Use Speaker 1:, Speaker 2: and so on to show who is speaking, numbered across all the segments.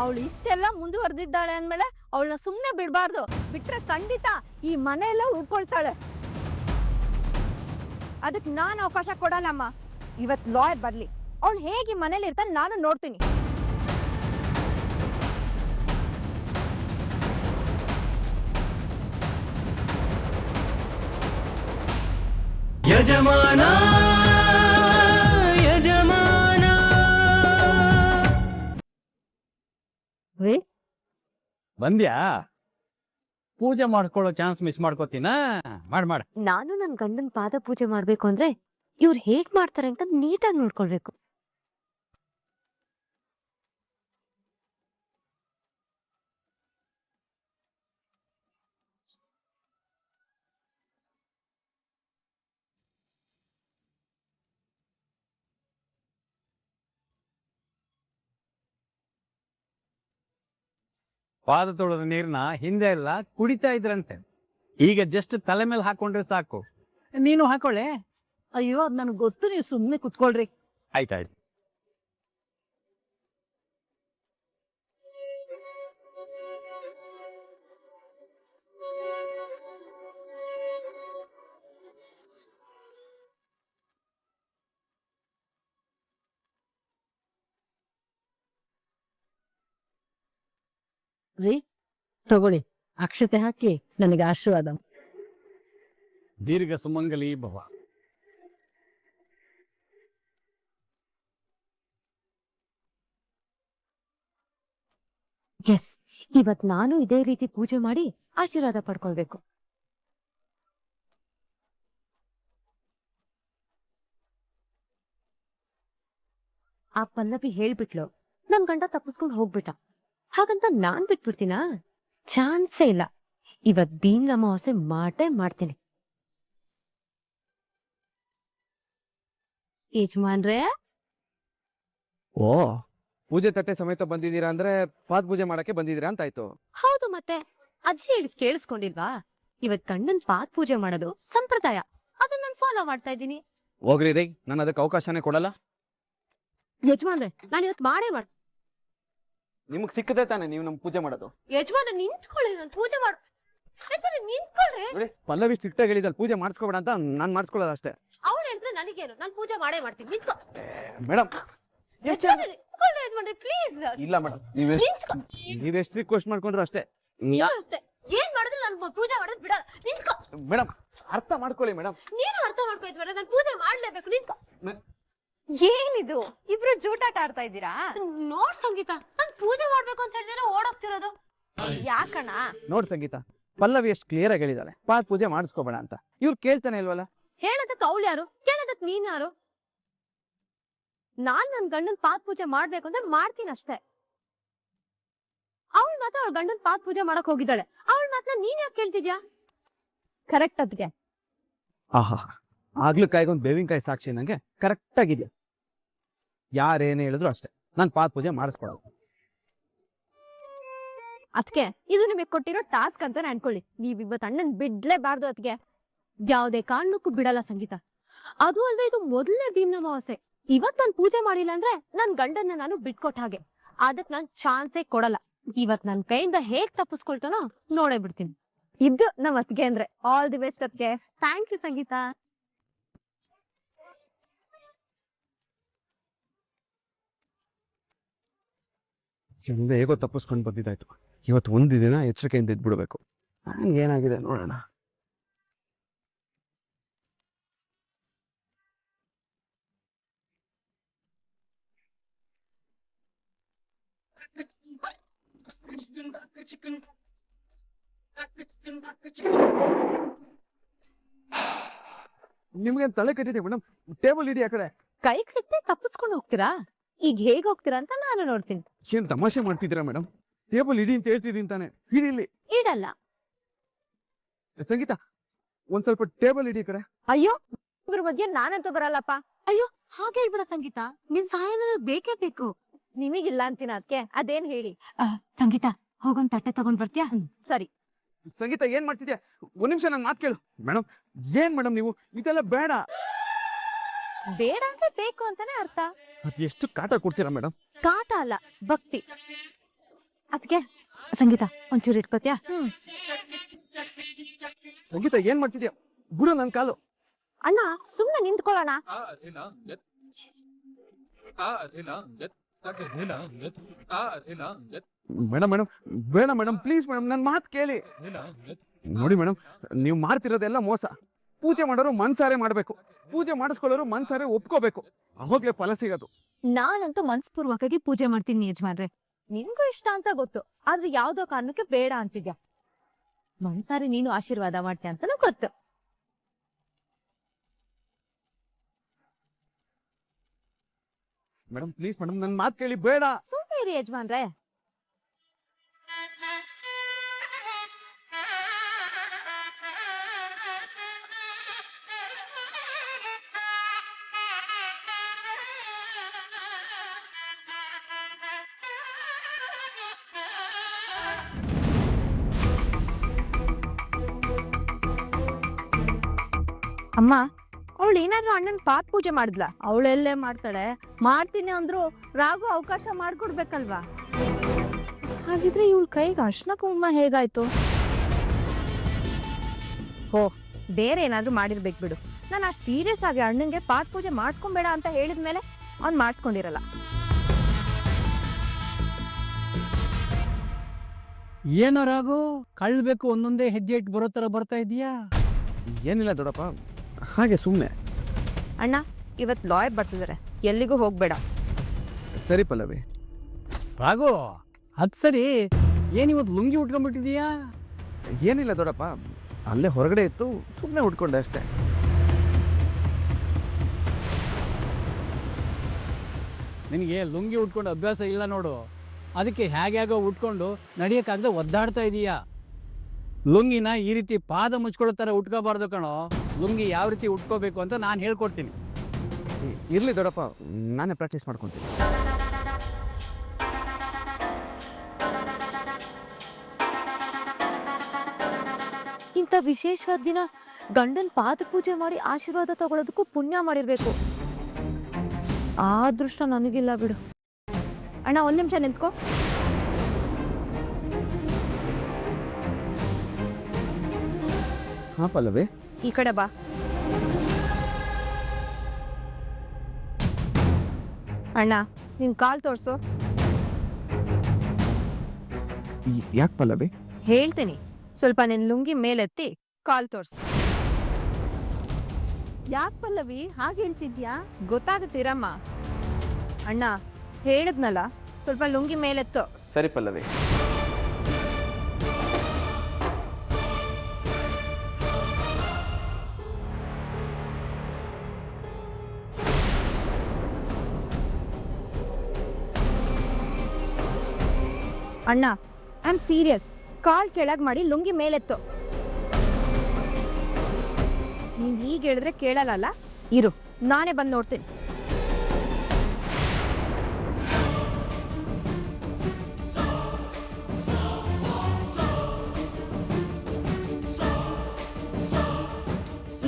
Speaker 1: ಅವಳು ಇಷ್ಟೆಲ್ಲ ಮುಂದುವರೆದಿದ್ದಾಳೆ ಅಂದ್ಮೇಲೆ ಅವಳನ್ನ ಸುಮ್ಮನೆ ಬಿಡಬಾರ್ದು. ಬಿಟ್ರೆ ಖಂಡಿತ ಈ ಮನೆಯೆಲ್ಲ ಉಳ್ಕೊಳ್ತಾಳೆ.
Speaker 2: ಅದಕ್ಕೆ ನಾನು ಅವಕಾಶ ಕೊಡಲ್ಲಮ್ಮ. ಇವತ್ತು ಲಾಯರ್ ಬರ್ಲಿ, ಅವಳು ಹೇಗೆ ಮನೇಲಿ ಇರ್ತಾನೆ ನಾನು ನೋಡ್ತೀನಿ.
Speaker 3: ಯಜಮಾನ ಯಜಮಾನ
Speaker 4: ಬಂದ್ಯಾ? ಪೂಜೆ ಮಾಡ್ಕೊಳ್ಳೋ ಚಾನ್ಸ್ ಮಿಸ್ ಮಾಡ್ಕೋತೀನಾ? ಮಾಡ್
Speaker 5: ನಾನು ನನ್ನ ಗಂಡನ ಪಾದ ಪೂಜೆ ಮಾಡ್ಬೇಕು ಅಂದ್ರೆ ಇವ್ರು ಹೇಗ್ ಮಾಡ್ತಾರೆ ಅಂತ ನೀಟಾಗಿ ನೋಡ್ಕೊಳ್ಬೇಕು.
Speaker 4: ಪಾದ ತೊಳೆದ ನೀರ್ನ ಹಿಂದೆ ಎಲ್ಲ ಕುಡಿತಾ ಇದ್ರಂತೆ. ಈಗ ಜಸ್ಟ್ ತಲೆ ಮೇಲೆ ಹಾಕೊಂಡ್ರೆ ಸಾಕು. ನೀನು ಹಾಕೊಳ್ಳೆ.
Speaker 1: ಅಯ್ಯೋ ಅದ್ ನನಗೆ ಗೊತ್ತು, ನೀವು ಸುಮ್ಮನೆ ಕುತ್ಕೊಳ್ರಿ.
Speaker 4: ಆಯ್ತಾಯ್ತು.
Speaker 1: ರೀ ತಗೊಳ್ಳಿ, ಅಕ್ಷತೆ ಹಾಕಿ ನನಗೆ ಆಶೀರ್ವಾದ.
Speaker 4: ದೀರ್ಘ ಸುಮಂಗಲಿ ಭವ.
Speaker 5: ಎಸ್, ಇವತ್ ನಾನು ಇದೇ ರೀತಿ ಪೂಜೆ ಮಾಡಿ ಆಶೀರ್ವಾದ ಪಡ್ಕೊಳ್ಬೇಕು. ಆ ಪಲ್ಲವಿ ಹೇಳ್ಬಿಟ್ಲು, ನನ್ ಗಂಡ ತಪ್ಪಿಸ್ಕೊಂಡು ಹೋಗ್ಬಿಟ್ಟ, ಹಾಗಂತ ನಾನ್ ಬಿಟ್ಬಿಡ್ತೀನಾ? ಚಾನ್ಸೇ ಇಲ್ಲ. ಇವತ್ ಬೀನ್ ಅಮಾವಾಸ್ಯೆ ಮಾಡೇ ಮಾಡ್ತೀನಿ.
Speaker 2: ಯಜಮಾನ್ರೇ,
Speaker 6: ಓ, ಪೂಜೆ ತಟ್ಟೆ ಸಮೇತ ಬಂದಿದ್ದೀರಾ ಅಂದ್ರೆ ಪಾದ ಪೂಜೆ ಮಾಡಕ್ಕೆ ಬಂದಿದ್ದೀರಾ ಅಂತ ಆಯ್ತು.
Speaker 5: ಹೌದು, ಮತ್ತೆ ಅಜ್ಜಿ ಹೇಳಿದ್ ಕೇಳಿಸ್ಕೊಂಡಿಲ್ವಾ? ಇವತ್ ಗಂಡನ್ ಪಾದ್ ಪೂಜೆ ಮಾಡೋದು ಸಂಪ್ರದಾಯ, ಅದನ್ನ ನಾನು ಫಾಲೋ ಮಾಡ್ತಾ ಇದ್ದೀನಿ.
Speaker 6: ಹೋಗ್ರಿ ರೀ, ನಾನು ಅದಕ್ಕೆ ಅವಕಾಶನೇ ಕೊಡಲ್ಲ.
Speaker 5: ಯಜಮಾನ್ರೆ, ನಾನು ಇವತ್ ಮಾಡೇ
Speaker 6: ನಿಮ್ಗೆ ಸಿಕ್ಕಿದ್ರೆ ತಾನೆ ನೀವು ನಮ್ ಪೂಜೆ ಮಾಡೋದು.
Speaker 5: ಯಜಮಾನ್ರೆ ನಿಂತ್ಕೊಳ್ಳಿ, ನಾನು ಪೂಜೆ ಮಾಡು. ಯಜಮಾನ್ರೆ ನಿಂತ್ಕೊಳ್ಳಿ.
Speaker 6: ನೋಡಿ, ಪಲ್ಲವಿ ಸ್ಟ್ರಿಕ್ಟ್ ಆಗಿ ಹೇಳಿದಲ್ಲಿ ಪೂಜೆ ಮಾಡಿಸ್ಕೋಬೇಡ ಅಂತ ನಾನ್ ಮಾಡಿಸ್ಕೊಳ್ಳೋದು ಅಷ್ಟೇ.
Speaker 5: ಅವಳು ಹೇಳಿದ್ರೆ ನನಗೇನು, ನಾನು ಪೂಜೆ ಮಾಡೇ ಮಾಡ್ತೀನಿ. ನಿಂತ್ಕೊ
Speaker 6: ಮೇಡಮ್.
Speaker 5: ಯಜಮಾನ್ರೆ, ನಿಂತ್ಕೊಳ್ಳಿ ಯಜಮಾನ್ರೆ, ಪ್ಲೀಸ್.
Speaker 6: ಇಲ್ಲ ಮೇಡಮ್, ನೀವೆಷ್ಟು ರಿಕ್ವೆಸ್ಟ್ ಮಾಡ್ಕೊಂಡ್ರು ಅಷ್ಟೇ.
Speaker 5: ಅಷ್ಟೇ, ಏನ್ ಮಾಡಿದ್ರು ನಾನು ಪೂಜೆ ಮಾಡೋದು ಬಿಡಲ್ಲ. ನಿಂತ್ಕೊ
Speaker 6: ಮೇಡಮ್, ಅರ್ಥ ಮಾಡ್ಕೊಳ್ಳಿ ಮೇಡಮ್.
Speaker 5: ನೀನು ಅರ್ಥ ಮಾಡ್ಕೊ ಯಜಮಾನ್ರೆ, ನಾನು ಪೂಜೆ ಮಾಡ್ಲೇಬೇಕು. ನಿಂತ್ಕೊ.
Speaker 2: ಏನಿದು ಇಬ್ರು ಜೂಟಾಟ ಆಡ್ತಾ ಇದ್ದೀರಾ?
Speaker 5: ನೋಡ್ ಸಂಗೀತ, ನಾನು ಪೂಜೆ ಮಾಡ್ಬೇಕು ಅಂತ ಹೇಳಿದ್ರೆ ಓಡೋಗ್ತಿರೋದು
Speaker 2: ಯಾಕಣ್ಣ?
Speaker 6: ನೋಡ್ ಸಂಗೀತ, ಪಲ್ಲವಿ ಎಷ್ಟು ಕ್ಲಿಯರ್ ಆಗಿ ಹೇಳಿದಾಳೆ ಪಾದ ಪೂಜೆ ಮಾಡಿಸ್ಕೋಬೇಡ ಅಂತ. ಇವ್ರು ಕೇಳ್ತಾನೆ ಇಲ್ವಲ್ಲ.
Speaker 5: ಹೇಳದಕ್ ಅವಳು ಯಾರು, ಕೇಳದಕ್ ನೀನ್ ಯಾರು? ನಾನ್ ನನ್ ಗಂಡನ್ ಪಾದ್ ಪೂಜೆ ಮಾಡ್ಬೇಕು ಅಂದ್ರೆ ಮಾಡ್ತೀನಿ ಅಷ್ಟೇ. ಅವಳ ಮಾತ್ರ ಅವಳ ಗಂಡನ್ ಪಾದ್ ಪೂಜೆ ಮಾಡಕ್ ಹೋಗಿದ್ದಾಳೆ, ಅವಳ ಮಾತ್ರ ನೀನ್ ಯಾಕೆ ಕೇಳ್ತಿದ್ಯಾ?
Speaker 2: ಕರೆಕ್ಟ್ ಅದ್ಗೆ.
Speaker 6: ಆಹಾ, ಆಗ್ಲೂ ಕಾಯ್ಗೊಂದು ಬೇವಿನಕಾಯಿ ಸಾಕ್ಷಿ ನಂಗೆ ಕರೆಕ್ಟ್ ಆಗಿದ್ಯಾ. ಯಾರೇನೇ ಹೇಳಿದ್ರು ಅಷ್ಟೇ, ನಾನ್ ಪಾದ ಪೂಜೆ ಮಾಡಿಸ್ಕೊಡೋದು.
Speaker 2: ಅದ್ಕೆ ಇದು ನಿಮಗೆ ಕೊಟ್ಟಿರೋ ಟಾಸ್ಕ್ ಅಂತ ಅನ್ಕೊಳ್ಳಿ. ನೀವ್ ಇವತ್ತು ಅಣ್ಣನ್ ಬಿಡ್ಲೇಬಾರ್ದು. ಅದ್ಗೆ
Speaker 5: ಯಾವ್ದೇ ಕಾರಣಕ್ಕೂ ಬಿಡಲ್ಲ ಸಂಗೀತ. ಅದು ಅಲ್ದೆ ಇದು ಮೊದಲನೇ ಭೀಮ್ನ ಅಮಾವಾಸ್ಯೆ. ಇವತ್ ನಾನ್ ಪೂಜೆ ಮಾಡಿಲ್ಲ ಅಂದ್ರೆ ನನ್ ಗಂಡನ್ನ ನಾನು ಬಿಟ್ಕೊಟ್ಟ ಹಾಗೆ. ಅದಕ್ ನಾನ್ ಚಾನ್ಸೇ ಕೊಡಲ್ಲ. ಇವತ್ ನನ್ ಕೈಯಿಂದ ಹೇಗ್ ತಪ್ಪಿಸ್ಕೊಳ್ತಾನೋ ನೋಡೇ ಬಿಡ್ತೀನಿ.
Speaker 2: ಇದು ನಮ್ ಅತ್ಗೆ ಅಂದ್ರೆ ಆಲ್ ದಿ ಬೆಸ್ಟ್ ಅದ್ಗೆ.
Speaker 5: Thank you Sangeetha.
Speaker 6: ಹಿಂದೆ ಹೇಗೋ ತಪ್ಪಿಸ್ಕೊಂಡು ಬಂದಿದ್ದಾಯ್ತು. ಇವತ್ತು ಒಂದು ದಿನ ಎಚ್ಚರಿಕೆಯಿಂದ ಇದ್ಬಿಡ್ಬೇಕು. ಏನಾಗಿದೆ ನೋಡೋಣ. ನಿಮ್ಗೆ ತಲೆ ಕಟ್ಟಿದೆ ಮೇಡಮ್. ಟೇಬಲ್ ಇಡಿ ಆ ಕಡೆ.
Speaker 5: ಕೈಗ್ ಸಿಕ್ತೆ ತಪ್ಪಿಸ್ಕೊಂಡು ಹೋಗ್ತೀರಾ? ಈಗ ಹೇಗ್ ಹೋಗ್ತೀರಾ ಅಂತ ನಾನು ನೋಡ್ತೀನಿ.
Speaker 6: ಏನ್ ತಮಾಷೆ ಮಾಡ್ತಿದ್ದೀರಾ ಮೇಡಮ್? ಟೇಬಲ್ ಇಡಿ ಅಂತ ಹೇಳ್ತಿದ್ದೀನಿ ತಾನೆ. ಇಡಿಲಿ.
Speaker 5: ಇಡಲ್ಲ.
Speaker 6: ಸಂಗೀತ, ಒಂದ್ ಸ್ವಲ್ಪ ಟೇಬಲ್ ಇಡಿ ಕಡೆ.
Speaker 2: ಅಯ್ಯೋ, ಇವ್ರ ಮಧ್ಯೆ ನಾನಂತೂ ಬರಲ್ಲಪ್ಪ.
Speaker 5: ಅಯ್ಯೋ, ಹಾಗೆ ಹೇಳ್ಬೇಡ ಸಂಗೀತ, ನಿನ್ ಸಹಾಯ ನನಗ್ ಬೇಕೇ ಬೇಕು.
Speaker 2: ನಿಮಗಿಲ್ಲ ಅಂತೀನ ಅದ್ಕೆ, ಅದೇನ್ ಹೇಳಿ.
Speaker 5: ಸಂಗೀತ, ಹೋಗೊಂದ್ ತಟ್ಟೆ ತಗೊಂಡ್ ಬರ್ತೀಯಾ?
Speaker 2: ಸರಿ.
Speaker 6: ಸಂಗೀತ, ಏನ್ ಮಾಡ್ತಿದ್ಯಾ? ಒಂದ್ ನಿಮಿಷ ನನ್ ಮಾತು ಕೇಳು. ಮೇಡಮ್, ಏನ್ ಮೇಡಮ್ ನೀವು ಇದೆಲ್ಲ ಬೇಡ.
Speaker 5: ಬೇಡ ಅಂದ್ರೆ ಬೇಕು ಅಂತಾನೆ ಅರ್ಥ.
Speaker 6: ಅದು ಎಷ್ಟು ಕಾಟ ಕೊಡ್ತೀರಾ ಮೇಡಮ್?
Speaker 5: ಕಾಟ ಅಲ್ಲ, ಭಕ್ತಿ. ಅದಕ್ಕೆ ಸಂಗೀತ ಒಂಚೂರು ಇಟ್ಕೋತ್ಯಾ?
Speaker 6: ಸಂಗೀತ ಏನ್ ಮಾಡ್ತಿದ್ಯಾ? ಬಿಡು ನನ್ ಕಾಲು.
Speaker 5: ಅಣ್ಣ ಸುಮ್ನೆ ನಿಂತ್ಕೊಳ್ಳೋಣ.
Speaker 6: ಮೇಡಮ್ ಬೇಡ ಮೇಡಮ್, ಪ್ಲೀಸ್ ಮೇಡಮ್, ನನ್ನ ಮಾತು ಕೇಳಿ. ನೋಡಿ ಮೇಡಮ್, ನೀವು ಮಾಡ್ತಿರೋದೆಲ್ಲ ಮೋಸ. ಪೂಜೆ ಮಾಡೋರು ಮನ್ಸಾರೆ ಮಾಡ್ಬೇಕು, ಪೂಜೆ ಮಾಡಿಸ್ಕೊಳ್ಳೋರು ಮನ್ಸಾರೆ ಒಪ್ಕೋಬೇಕು, ಅವಾಗ್ಲೇ ಫಲ ಸಿಗೋದು.
Speaker 5: ನಾನಂತೂ ಮನಸ್ಪೂರ್ವಕವಾಗಿ ಪೂಜೆ ಮಾಡ್ತೀನಿ ಯಜಮಾನ್ರೆ. ನಿನ್ಗೂ ಇಷ್ಟ ಅಂತ ಗೊತ್ತು, ಆದ್ರೆ ಯಾವ್ದೋ ಕಾರಣಕ್ಕೆ ಬೇಡ ಅಂತಿದ್ಯಾ. ಮನ್ಸಾರಿ ನೀನು ಆಶೀರ್ವಾದ ಮಾಡ್ತೀಯ ಅಂತಾನೂ ಗೊತ್ತು.
Speaker 6: ಮೇಡಮ್ ಪ್ಲೀಸ್ ಮೇಡಮ್, ನನ್ನ ಮಾತು ಕೇಳಿ. ಬೇಡ.
Speaker 5: ಸುಮ್ಮನೆ ಇರಿ ಯಜಮಾನ್ರೆ.
Speaker 2: ಅಮ್ಮ, ಅವಳು ಏನಾದ್ರೂ ಅಣ್ಣನ್ ಪಾದ ಪೂಜೆ ಮಾಡಿದ್ಲ?
Speaker 1: ಅವಳೆಲ್ಲೇ ಮಾಡ್ತಾಳೆ? ಮಾಡ್ತೀನಿ ಅಂದ್ರು ರಾಘು ಅವಕಾಶ ಮಾಡ್ಕೊಡ್ಬೇಕಲ್ವಾ?
Speaker 2: ಹಾಗಿದ್ರೆ ಇವಳ ಕೈಗೆ ಅರ್ಶನ ಕುಂಕುಮ ಹೇಗಾಯ್ತು? ಓ, ಬೇರೆ ಏನಾದ್ರೂ ಮಾಡಿರ್ಬೇಕು ಬಿಡು. ನಾನು ಅಷ್ಟು ಸೀರಿಯಸ್ ಆಗಿ ಅಣ್ಣಂಗೆ ಪಾದ ಪೂಜೆ ಮಾಡಿಸ್ಕೊಂಬೇಡ ಅಂತ ಹೇಳಿದ್ಮೇಲೆ ಅವ್ನು ಮಾಡಿಸ್ಕೊಂಡಿರಲ್ಲ.
Speaker 4: ಏನೋ ರಾಘು, ಕಳ್ಬೇಕು ಒಂದೊಂದೇ ಹೆಜ್ಜೆ ಇಟ್ಟು ಬರೋ ತರ ಬರ್ತಾ ಇದೀಯಾ?
Speaker 6: ಏನಿಲ್ಲ ದೊಡ್ಡಪ್ಪ, ಹಾಗೆ ಸುಮ್ಮನೆ.
Speaker 2: ಅಣ್ಣ, ಇವತ್ತು ಲಾಯರ್ ಬರ್ತಿದ್ದಾರೆ, ಎಲ್ಲಿಗೂ ಹೋಗ್ಬೇಡ.
Speaker 6: ಸರಿ ಪಲ್ಲವಿ.
Speaker 4: ರಾಘು ಅದ್ ಸರಿ, ಏನಿವತ್ತು ಲುಂಗಿ ಉಟ್ಕೊಂಡ್ಬಿಟ್ಟಿದೀಯಾ?
Speaker 6: ಏನಿಲ್ಲ ದೊಡ್ಡಪ್ಪ, ಅಲ್ಲೇ ಹೊರಗಡೆ ಇತ್ತು, ಸುಮ್ಮನೆ ಉಟ್ಕೊಂಡೆ ಅಷ್ಟೇ.
Speaker 4: ನಿನಗೆ ಲುಂಗಿ ಉಟ್ಕೊಂಡು ಅಭ್ಯಾಸ ಇಲ್ಲ ನೋಡು, ಅದಕ್ಕೆ ಹೇಗ್ಯಾಗೋ ಉಟ್ಕೊಂಡು ನಡೆಯೋಕ್ಕಾಗದೆ ಒದ್ದಾಡ್ತಾ ಇದೀಯಾ. ಲುಂಗಿನ ಈ ರೀತಿ ಪಾದ ಮುಚ್ಕೊಳ್ಳೋ ಥರ ಉಟ್ಕೋಬಾರ್ದು ಕಣೋ. ಲುಂಗಿ ಯಾವ ರೀತಿ ಉಟ್ಕೋಬೇಕು ಅಂತ ನಾನು ಹೇಳ್ಕೊಡ್ತೀನಿ.
Speaker 6: ಇರ್ಲಿ ದೊಡ್ಡಪ್ಪ, ನಾನೇ ಪ್ರಾಕ್ಟೀಸ್ ಮಾಡ್ಕೊತೀನಿ.
Speaker 5: ಇಂಥ ವಿಶೇಷವಾದ ದಿನ ಗಂಡನ್ ಪಾದ ಪೂಜೆ ಮಾಡಿ ಆಶೀರ್ವಾದ ತಗೊಳ್ಳೋದಕ್ಕೂ ಪುಣ್ಯ ಮಾಡಿರ್ಬೇಕು. ಆ ಅದೃಷ್ಟ ನನಗಿಲ್ಲ ಬಿಡು.
Speaker 2: ಅಣ್ಣ, ಒಂದ್ ನಿಮಿಷ ನಿಂತ್ಕೋ.
Speaker 6: ಹಾ ಪಲ್ಲವಿ,
Speaker 2: ಈ ಕಡೆ ಬಾ. ಅಣ್ಣ, ನಿನ್ ಕಾಲ್ ತೋರ್ಸು.
Speaker 6: ಯಾಕೆ ಪಲ್ಲವಿ?
Speaker 2: ಹೇಳ್ತೀನಿ, ಸ್ವಲ್ಪ ನಿನ್ ಲುಂಗಿ ಮೇಲೆತ್ತಿ ಕಾಲ್ ತೋರ್ಸು.
Speaker 1: ಯಾಕೆ ಪಲ್ಲವಿ ಹಾಗೆ ಹೇಳ್ತಿದ್ಯಾ?
Speaker 2: ಗೊತ್ತಾಗುತ್ತೀರಮ್ಮ. ಅಣ್ಣ, ಹೇಳಿದ್ನಲ್ಲ, ಸ್ವಲ್ಪ ಲುಂಗಿ ಮೇಲೆತ್ತು.
Speaker 6: ಸರಿ ಪಲ್ಲವಿ.
Speaker 2: ಅಣ್ಣ, ಐ ಆಮ್ ಸೀರಿಯಸ್. ಕಾಲ್ ಕೆಳಗ್ ಮಾಡಿ ಲುಂಗಿ ಮೇಲೆತ್ತು. ನೀನ್ ಹೀಗೆ ಹೇಳಿದ್ರೆ ಕೇಳಲ್ಲ. ಇರು, ನಾನೇ ಬಂದು ನೋಡ್ತೀನಿ.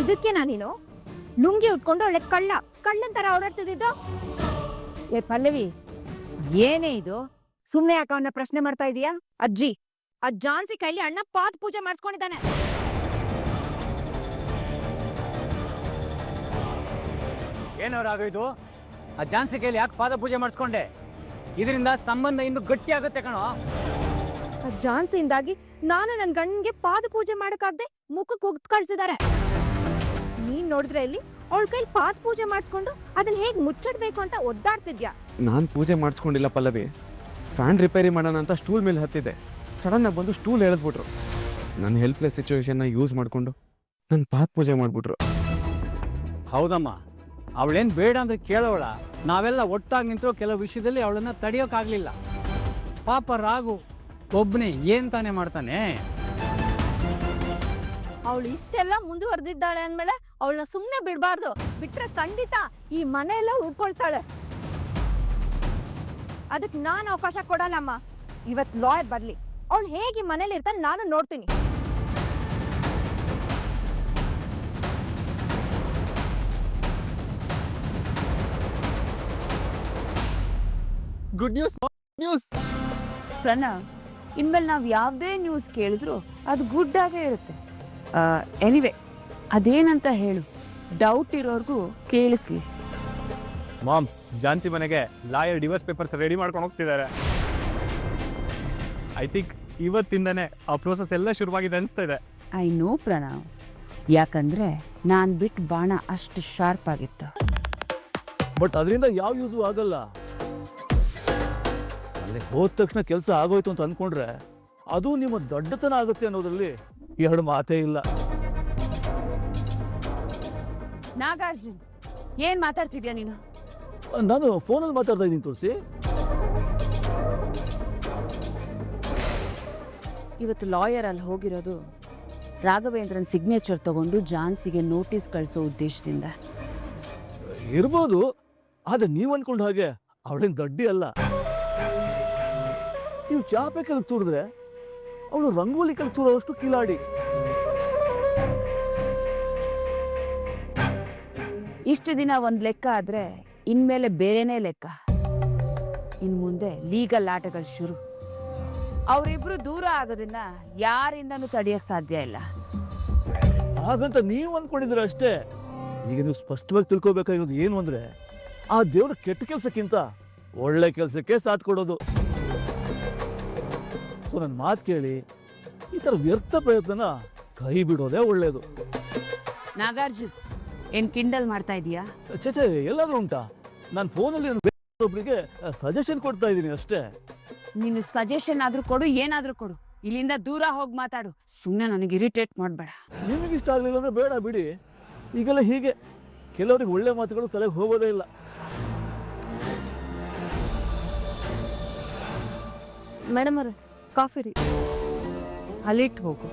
Speaker 2: ಇದಕ್ಕೆ ನಾನೇನು ಲುಂಗಿ ಉಟ್ಕೊಂಡು ಒಳ್ಳೆ ಕಳ್ಳನ್ ತರ ಓಡಾಡ್ತಿದ್ದು?
Speaker 1: ಏ ಪಲ್ಲವಿ, ಏನೇ ಇದು? ಸುಮ್ನೆ ಯಾಕೆ ಅವನ್ನ ಪ್ರಶ್ನೆ ಮಾಡ್ತಾ ಇದೀಯಾ?
Speaker 2: ಅಜ್ಜಿ, ಆ ಜಾನ್ಸಿ ಕೈಲಿ ಅಣ್ಣ ಪಾದ ಪೂಜೆ ಮಾಡಿಸ್ಕೊಂಡಿದ್ದಾನೆ.
Speaker 4: ಏನೋ ರಾಘು ಇದು? ಆ ಜಾನ್ಸಿ ಕೈಲಿ ಯಾಕೆ ಪಾದ ಪೂಜೆ ಮಾಡಿಸ್ಕೊಂಡೆ? ಇದರಿಂದ ಸಂಬಂಧ ಇನ್ನು ಗಟ್ಟಿ ಆಗುತ್ತೆ ಕಣೋ.
Speaker 2: ಆ ಜಾನ್ಸಿಯಿಂದಾಗಿ ನಾನು ನನ್ನ ಗಂಡನ್ಗೆ ಪಾದ ಪೂಜೆ ಮಾಡಕ್ಕಾಗ್ದೆ ಮುಖಕ್ಕೆ ಉಗ್ದು ಕಳ್ಸಿದ್ದಾರೆ. ನೀನ್ ನೋಡಿದ್ರೆ ಇಲ್ಲಿ ಅವಳ ಕೈಲಿ ಪಾದ ಪೂಜೆ ಮಾಡಿಸ್ಕೊಂಡು ಅದನ್ನ ಹೇಗ್ ಮುಚ್ಚಿಡ್ಬೇಕು ಅಂತ ಒದ್ದಾಡ್ತಿದ್ಯಾ.
Speaker 6: ನಾನು ಪೂಜೆ ಮಾಡಿಸ್ಕೊಂಡಿಲ್ಲ ಪಲ್ಲವಿ. ಫ್ಯಾನ್ ರಿಪೇರಿ ಮಾಡೋಣ ಅಂತ ಸ್ಟೂಲ್ ಮೇಲೆ ಹತ್ತಿದ್ದೆ. ಸಡನ್ನಾಗಿ ಬಂದು ಸ್ಟೂಲ್ ಎಳೆದ್ಬಿಟ್ರು. ನನ್ನ ಹೆಲ್ಪ್ಲೆಸ್ ಸಿಚುವೇಶನ್ನ ಯೂಸ್ ಮಾಡಿಕೊಂಡು ನನ್ನ ಪಾದ ಪೂಜೆ ಮಾಡಿಬಿಟ್ರು.
Speaker 4: ಹೌದಮ್ಮ, ಅವಳೇನು ಬೇಡ ಅಂದ್ರೆ ಕೇಳೋಳ. ನಾವೆಲ್ಲ ಒಟ್ಟಾಗಿ ನಿಂತರೂ ಕೆಲವು ವಿಷಯದಲ್ಲಿ ಅವಳನ್ನ ತಡೆಯೋಕ್ಕಾಗಲಿಲ್ಲ. ಪಾಪ ರಾಘು ಒಬ್ಬನೇ ಏನ್ ತಾನೇ ಮಾಡ್ತಾನೆ.
Speaker 1: ಅವಳು ಇಷ್ಟೆಲ್ಲ ಮುಂದುವರೆದಿದ್ದಾಳೆ ಅಂದ್ಮೇಲೆ ಅವಳನ್ನ ಸುಮ್ಮನೆ ಬಿಡಬಾರ್ದು. ಬಿಟ್ರೆ ಖಂಡಿತ ಈ ಮನೆಯೆಲ್ಲ ಉಳ್ಕೊಳ್ತಾಳೆ.
Speaker 2: ಅದಕ್ಕೆ ನಾನು ಅವಕಾಶ ಕೊಡಲ್ಲಮ್ಮ. ಇವತ್ತು ಲಾಯರ್ ಬರ್ಲಿ, ಅವಳು ಹೇಗೆ ಮನೇಲಿ ಇರ್ತಾನೆ ನಾನು ನೋಡ್ತೀನಿ.
Speaker 6: Good news.
Speaker 1: ಪ್ರಣವ್,
Speaker 3: ಇನ್ಮೇಲೆ ನಾವು ಯಾವುದೇ ನ್ಯೂಸ್ ಕೇಳಿದ್ರು ಅದು ಗುಡ್ ಆಗೇ ಇರುತ್ತೆ. ಎನಿವೆ ಅದೇನಂತ ಹೇಳು, ಡೌಟ್ ಇರೋರ್ಗೂ ಕೇಳಿಸ್ಲಿ.
Speaker 7: ಮಾಮ್, ಜಾನ್ಸಿ ಮನೆಗೆ ಲಾಯರ್ ಡಿವೋರ್ಸ್ ಪೇಪರ್ಸ್ ರೆಡಿ ಮಾಡ್ಕೊಂಡು ಹೋಗ್ತಿದ್ದಾರೆ. ಐ ಥಿಂಕ್ ಇವತ್ತಿಂದನೇ ಆ ಪ್ರೋಸೆಸ್ ಎಲ್ಲ ಶುರುವಾಗಿದೆ ಅನಿಸ್ತಾ ಇದೆ.
Speaker 3: ಐ ನೋ ಪ್ರಣವ್, ಯಾಕಂದ್ರೆ ನಾನು ಬಿಟ್ಟು ಬಾಣ ಅಷ್ಟು ಶಾರ್ಪ್ ಆಗಿತ್ತು.
Speaker 8: ಬಟ್ ಅದರಿಂದ ಯಾವ ಯೂಸು ಆಗಲ್ಲ. ಅಲ್ಲಿ ಹೋದ ತಕ್ಷಣ ಕೆಲಸ ಆಗೋಯ್ತು ಅಂತ ಅಂದ್ಕೊಂಡ್ರೆ ಅದು ನಿಮ್ಮ ದೊಡ್ಡತನ ಆಗುತ್ತೆ ಅನ್ನೋದ್ರಲ್ಲಿ ಎರಡು ಮಾತೇ ಇಲ್ಲ.
Speaker 3: ನಾಗಾರ್ಜುನ್, ಏನ್ ಮಾತಾಡ್ತಿದ್ಯಾ ನೀನು?
Speaker 8: ನಾನು ಫೋನಲ್ಲಿ ಮಾತಾಡ್ತಾ ಇದ್ದೀನಿ ತುಳಸಿ.
Speaker 3: ಇವತ್ತು ಲಾಯರ್ ಅಲ್ಲಿ ಹೋಗಿರೋದು ರಾಘವೇಂದ್ರನ್ ಸಿಗ್ನೇಚರ್ ತಗೊಂಡು ಜಾನ್ಸಿಗೆ ನೋಟಿಸ್ ಕಳಿಸೋ ಉದ್ದೇಶದಿಂದ.
Speaker 8: ಇರ್ಬೋದು, ಆದ್ರೆ ನೀವು ಅನ್ಕೊಂಡ ಹಾಗೆ ಅವಳೇನು ದಡ್ಡಿ ಅಲ್ಲ. ನೀವು ಚಾಪೆ ಕೆಳಗೆ ತೂರಿದ್ರೆ ಅವಳು ರಂಗೋಲಿ ಕೆಳಗೆ ತೂರೋಷ್ಟು ಕಿಲಾಡಿ.
Speaker 3: ಇಷ್ಟು ದಿನ ಒಂದ್ ಲೆಕ್ಕ ಆದ್ರೆ ಇನ್ಮೇಲೆ ಬೇರೆನೇ ಲೆಕ್ಕ. ಇನ್ ಮುಂದೆ ಲೀಗಲ್ ಆಟಗಳು ಶುರು. ಅವರಿಬ್ರು ದೂರ ಆಗೋದನ್ನ ಯಾರಿಂದನೂ ತಡೆಯಕ್ ಸಾಧ್ಯ ಇಲ್ಲ.
Speaker 8: ಹಾಗಂತ ನೀವು ಅನ್ಕೊಂಡಿದ್ರೆ ಅಷ್ಟೇ. ಈಗ ನೀವು ಸ್ಪಷ್ಟವಾಗಿ ತಿಳ್ಕೊಬೇಕಾಗಿರೋದು ಏನು ಅಂದ್ರೆ, ಆ ದೇವ್ರ ಕೆಟ್ಟ ಕೆಲಸಕ್ಕಿಂತ ಒಳ್ಳೆ ಕೆಲಸಕ್ಕೆ ಸಾಥ್ ಕೊಡೋದು. ನನ್ನ ಮಾತು ಕೇಳಿ ಈ ಥರ ವ್ಯರ್ಥ ಪ್ರಯತ್ನ ಕೈ ಬಿಡೋದೇ ಒಳ್ಳೇದು.
Speaker 3: ನಾಗಾರ್ಜುನ್, ಏನ್ ಕಿಂಡಲ್ ಮಾಡ್ತಾ ಇದೀಯಾ?
Speaker 8: ಚೇಚೆ, ಎಲ್ಲಾದ್ರೂ ಉಂಟಾ? ನಾನು ಫೋನಲ್ಲಿ ಒಬ್ಬರಿಗೆ ಸಜೆಷನ್ ಕೊಡ್ತಾ ಇದ್ದೀನಿ ಅಷ್ಟೇ.
Speaker 3: ನೀನು ಸಜೆಷನ್ ಆದ್ರೂ ಕೊಡು, ಏನಾದ್ರೂ ಕೊಡು, ಇಲ್ಲಿಂದ ದೂರ ಹೋಗಿ ಮಾತಾಡು. ಸುಮ್ಮನೆ ನನಗೆ ಇರಿಟೇಟ್ ಮಾಡಬೇಡ.
Speaker 8: ನಿಮಗೆ ಇಷ್ಟ ಆಗಲಿಲ್ಲ ಅಂದ್ರೆ ಬೇಡ ಬಿಡಿ. ಈಗೆಲ್ಲ ಹೀಗೆ ಕೆಲವರಿಗೆ ಒಳ್ಳೆ ಮಾತುಗಳು ತಲೆಗೆ ಹೋಗೋದೇ ಇಲ್ಲ.
Speaker 5: ಮೇಡಮ್ ಅವ್ರೆ, ಕಾಫಿ ರೀ.
Speaker 3: ಅಲ್ಲಿಟ್ಟು ಹೋಗು.